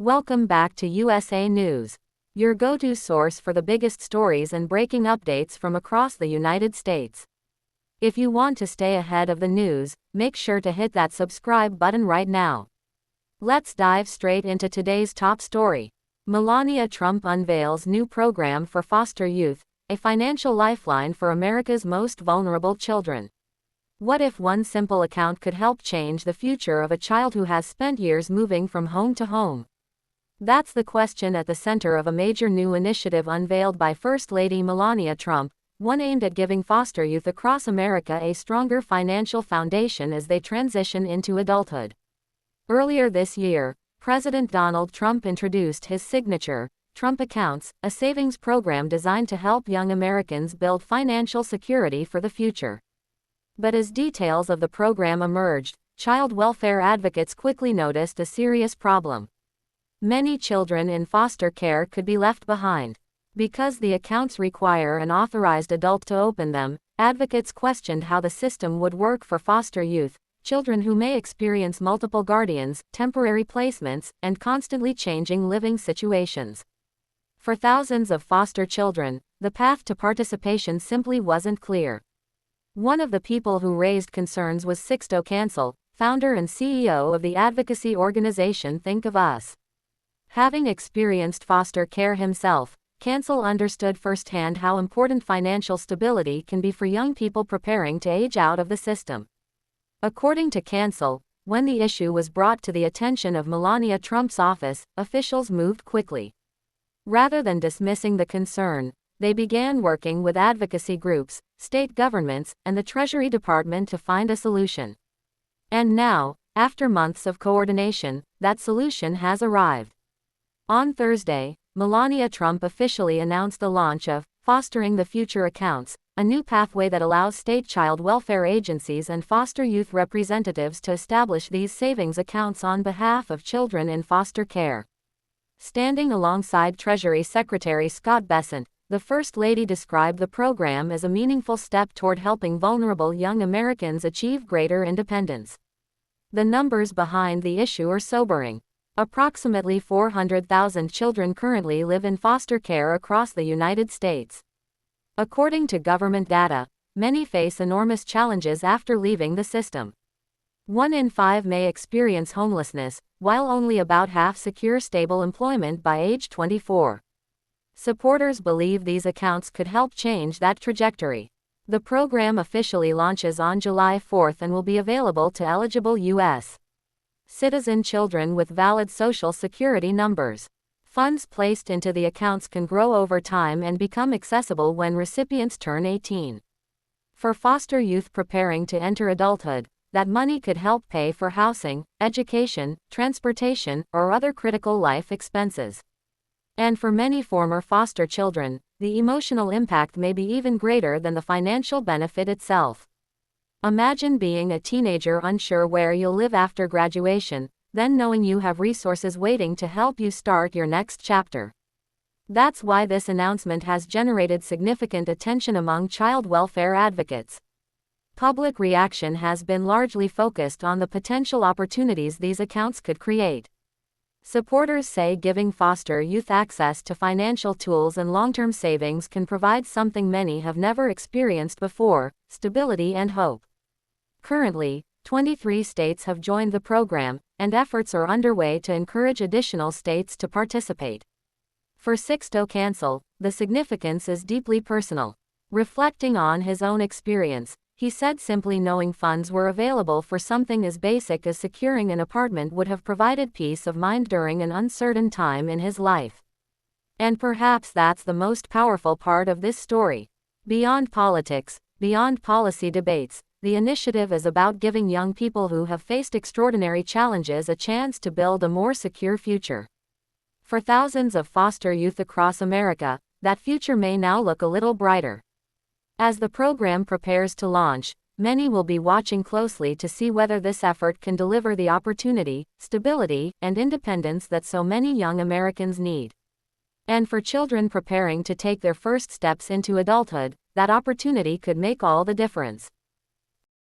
Welcome back to USA News, your go-to source for the biggest stories and breaking updates from across the United States. If you want to stay ahead of the news, make sure to hit that subscribe button right now. Let's dive straight into today's top story. Melania Trump unveils new program for foster youth, a financial lifeline for America's most vulnerable children. What if one simple account could help change the future of a child who has spent years moving from home to home? That's the question at the center of a major new initiative unveiled by First Lady Melania Trump, one aimed at giving foster youth across America a stronger financial foundation as they transition into adulthood. Earlier this year, President Donald Trump introduced his signature Trump Accounts, a savings program designed to help young Americans build financial security for the future. But as details of the program emerged, child welfare advocates quickly noticed a serious problem. Many children in foster care could be left behind. Because the accounts require an authorized adult to open them, advocates questioned how the system would work for foster youth, children who may experience multiple guardians, temporary placements, and constantly changing living situations. For thousands of foster children, the path to participation simply wasn't clear. One of the people who raised concerns was Sixto Cancel, founder and CEO of the advocacy organization Think of Us. Having experienced foster care himself, Cancel understood firsthand how important financial stability can be for young people preparing to age out of the system. According to Cancel, when the issue was brought to the attention of Melania Trump's office, officials moved quickly. Rather than dismissing the concern, they began working with advocacy groups, state governments, and the Treasury Department to find a solution. And now, after months of coordination, that solution has arrived. On Thursday, Melania Trump officially announced the launch of Fostering the Future Accounts, a new pathway that allows state child welfare agencies and foster youth representatives to establish these savings accounts on behalf of children in foster care. Standing alongside Treasury Secretary Scott Bessent, the First Lady described the program as a meaningful step toward helping vulnerable young Americans achieve greater independence. The numbers behind the issue are sobering. Approximately 400,000 children currently live in foster care across the United States. According to government data, many face enormous challenges after leaving the system. 1 in 5 may experience homelessness, while only about half secure stable employment by age 24. Supporters believe these accounts could help change that trajectory. The program officially launches on July 4 and will be available to eligible U.S. citizen children with valid Social Security numbers. Funds placed into the accounts can grow over time and become accessible when recipients turn 18. For foster youth preparing to enter adulthood, that money could help pay for housing, education, transportation, or other critical life expenses. And for many former foster children, the emotional impact may be even greater than the financial benefit itself. Imagine being a teenager unsure where you'll live after graduation, then knowing you have resources waiting to help you start your next chapter. That's why this announcement has generated significant attention among child welfare advocates. Public reaction has been largely focused on the potential opportunities these accounts could create. Supporters say giving foster youth access to financial tools and long-term savings can provide something many have never experienced before: stability and hope. Currently, 23 states have joined the program, and efforts are underway to encourage additional states to participate. For Sixto Cancel, the significance is deeply personal. Reflecting on his own experience, he said simply knowing funds were available for something as basic as securing an apartment would have provided peace of mind during an uncertain time in his life. And perhaps that's the most powerful part of this story. Beyond politics, beyond policy debates, the initiative is about giving young people who have faced extraordinary challenges a chance to build a more secure future. For thousands of foster youth across America, that future may now look a little brighter. As the program prepares to launch, many will be watching closely to see whether this effort can deliver the opportunity, stability, and independence that so many young Americans need. And for children preparing to take their first steps into adulthood, that opportunity could make all the difference.